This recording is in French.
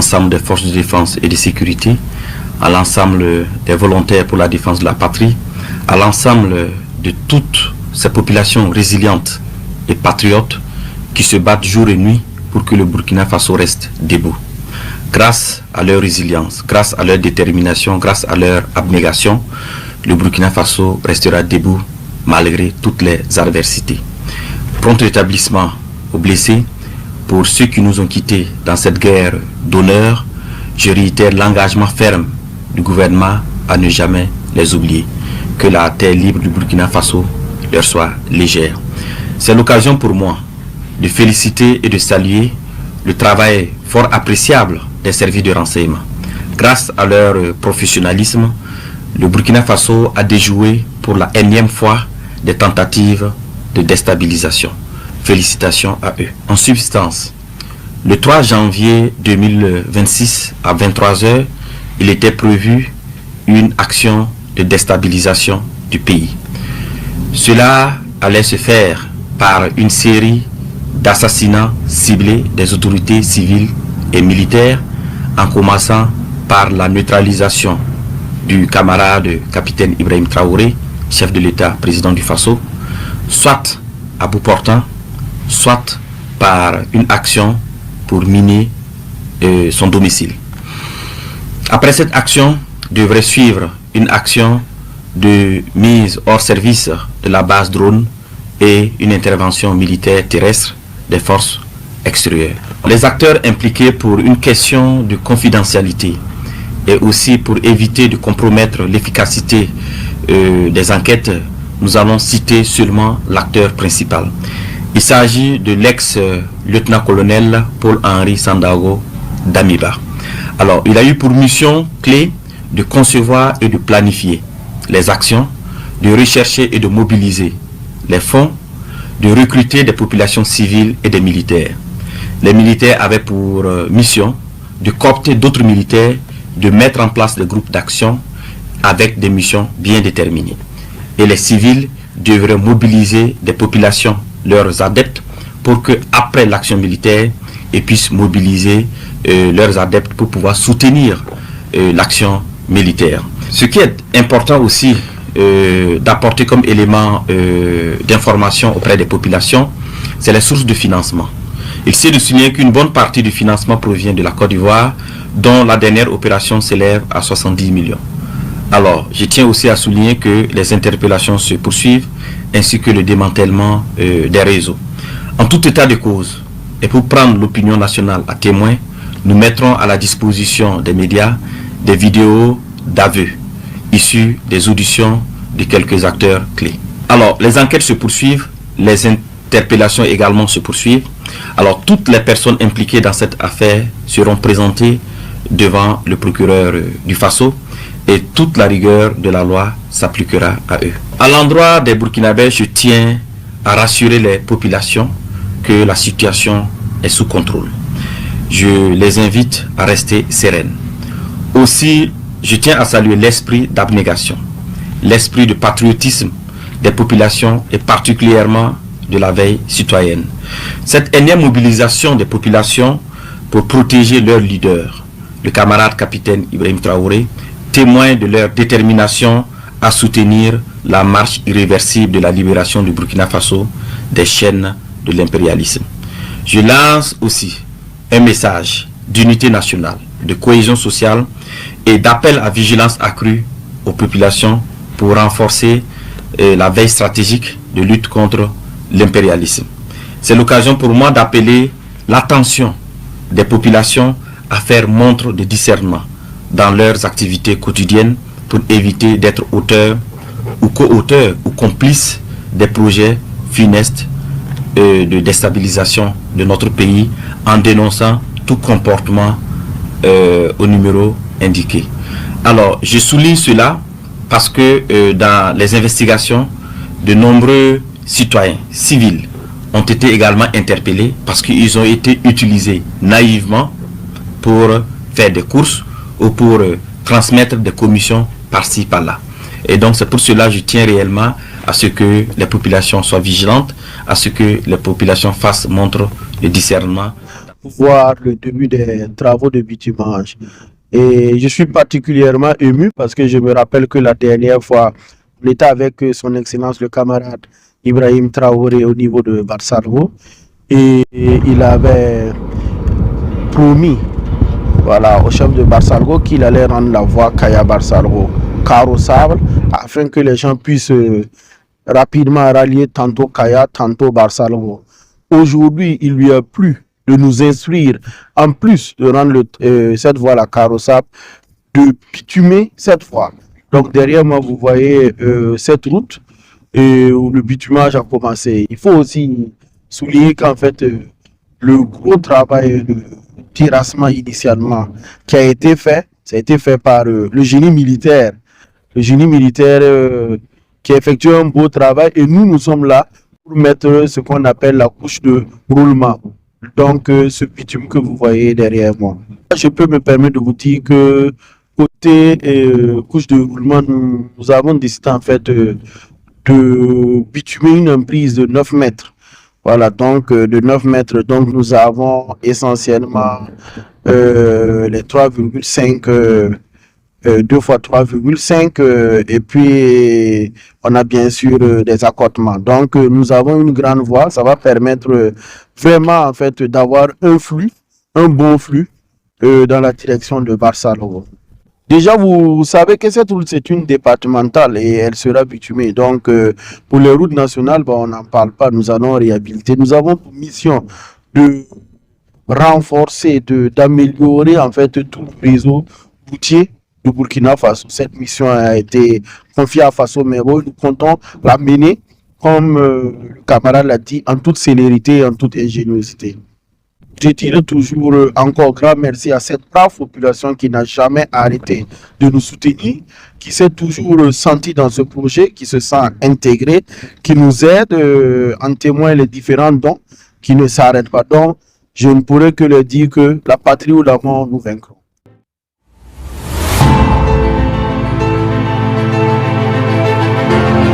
l'ensemble des forces de défense et de sécurité, à l'ensemble des volontaires pour la défense de la patrie, à l'ensemble de toutes ces populations résilientes et patriotes qui se battent jour et nuit pour que le Burkina Faso reste debout. Grâce à leur résilience, grâce à leur détermination, grâce à leur abnégation, le Burkina Faso restera debout malgré toutes les adversités. Prompt rétablissement aux blessés. Pour ceux qui nous ont quittés dans cette guerre d'honneur, je réitère l'engagement ferme du gouvernement à ne jamais les oublier. Que la terre libre du Burkina Faso leur soit légère. C'est l'occasion pour moi de féliciter et de saluer le travail fort appréciable des services de renseignement. Grâce à leur professionnalisme, le Burkina Faso a déjoué pour la énième fois des tentatives de déstabilisation. Félicitations à eux. En substance, le 3 janvier 2026 à 23 h, il était prévu une action de déstabilisation du pays. Cela allait se faire par une série d'assassinats ciblés des autorités civiles et militaires, en commençant par la neutralisation du camarade capitaine Ibrahim Traoré, chef de l'État, président du Faso, soit à bout portant, soit par une action pour miner son domicile. Après cette action, devrait suivre une action de mise hors service de la base drone et une intervention militaire terrestre des forces extérieures. Les acteurs impliqués pour une question de confidentialité et aussi pour éviter de compromettre l'efficacité des enquêtes, nous allons citer seulement l'acteur principal. Il s'agit de l'ex-lieutenant-colonel Paul-Henri Sandaogo Damiba. Alors, il a eu pour mission clé de concevoir et de planifier les actions, de rechercher et de mobiliser les fonds, de recruter des populations civiles et des militaires. Les militaires avaient pour mission de coopter d'autres militaires, de mettre en place des groupes d'action avec des missions bien déterminées. Et les civils devraient mobiliser des populations, leurs adeptes, pour que après l'action militaire, ils puissent mobiliser leurs adeptes pour pouvoir soutenir l'action militaire. Ce qui est important aussi d'apporter comme élément d'information auprès des populations, c'est les sources de financement. Il s'est de souligner qu'une bonne partie du financement provient de la Côte d'Ivoire, dont la dernière opération s'élève à 70 millions. Alors, je tiens aussi à souligner que les interpellations se poursuivent, ainsi que le démantèlement des réseaux. En tout état de cause, et pour prendre l'opinion nationale à témoin, nous mettrons à la disposition des médias des vidéos d'aveux issus des auditions de quelques acteurs clés. Alors, les enquêtes se poursuivent, les interpellations également se poursuivent. Alors, toutes les personnes impliquées dans cette affaire seront présentées devant le procureur du Faso et toute la rigueur de la loi s'appliquera à eux. À l'endroit des Burkinabés, je tiens à rassurer les populations que la situation est sous contrôle. Je les invite à rester sereines. Aussi, je tiens à saluer l'esprit d'abnégation, l'esprit de patriotisme des populations et particulièrement de la veille citoyenne. Cette énième mobilisation des populations pour protéger leur leader, le camarade capitaine Ibrahim Traoré, témoin de leur détermination à soutenir la marche irréversible de la libération du Burkina Faso des chaînes de l'impérialisme. Je lance aussi un message d'unité nationale, de cohésion sociale et d'appel à vigilance accrue aux populations pour renforcer la veille stratégique de lutte contre l'impérialisme. C'est l'occasion pour moi d'appeler l'attention des populations à faire montre de discernement dans leurs activités quotidiennes pour éviter d'être auteurs ou co-auteurs ou complices des projets funestes de déstabilisation de notre pays en dénonçant tout comportement au numéro indiqué. Alors, je souligne cela parce que dans les investigations, de nombreux citoyens civils ont été également interpellés parce qu'ils ont été utilisés naïvement pour faire des courses ou pour transmettre des commissions par-ci, par-là. Et donc c'est pour cela que je tiens réellement à ce que les populations soient vigilantes, à ce que les populations fassent montre de discernement. voir le début des travaux de bitumage. Et je suis particulièrement ému parce que je me rappelle que la dernière fois, on était avec son Excellence le camarade Ibrahim Traoré au niveau de Barsalvo et il avait promis voilà, au chef de Barsalgo qu'il allait rendre la voie Kaya-Barsalgo carrossable afin que les gens puissent rapidement rallier tantôt Kaya, tantôt Barsalgo. Aujourd'hui, il lui a plu de nous instruire, en plus de rendre cette voie-là carrossable, de bitumer cette voie. Donc derrière moi, vous voyez cette route où le bitumage a commencé. Il faut aussi souligner qu'en fait, le gros travail de terrassement initialement qui a été fait, ça a été fait par le génie militaire. Le génie militaire qui a effectué un beau travail et nous sommes là pour mettre ce qu'on appelle la couche de roulement. Donc, ce bitume que vous voyez derrière moi. Je peux me permettre de vous dire que côté couche de roulement, nous avons décidé en fait de bitumer une emprise de 9 mètres. Voilà, donc de 9 mètres, donc nous avons essentiellement les 3,5 2 fois 3,5 et puis on a bien sûr des accotements. Donc nous avons une grande voie, ça va permettre vraiment en fait d'avoir un flux, un bon flux dans la direction de Barsalvo. Déjà, vous savez que cette route, c'est une départementale et elle sera bitumée. Donc, pour les routes nationales, on n'en parle pas. Nous allons réhabiliter. Nous avons pour mission de renforcer, d'améliorer en fait tout le réseau routier de Burkina Faso. Cette mission a été confiée à Faso Mero. Nous comptons la mener, comme le camarade l'a dit, en toute célérité et en toute ingéniosité. Je dirais toujours encore grand merci à cette brave population qui n'a jamais arrêté de nous soutenir, qui s'est toujours senti dans ce projet, qui se sent intégré, qui nous aide, en témoin les différents dons, qui ne s'arrêtent pas. Donc, je ne pourrais que leur dire que la patrie ou la mort nous vaincront.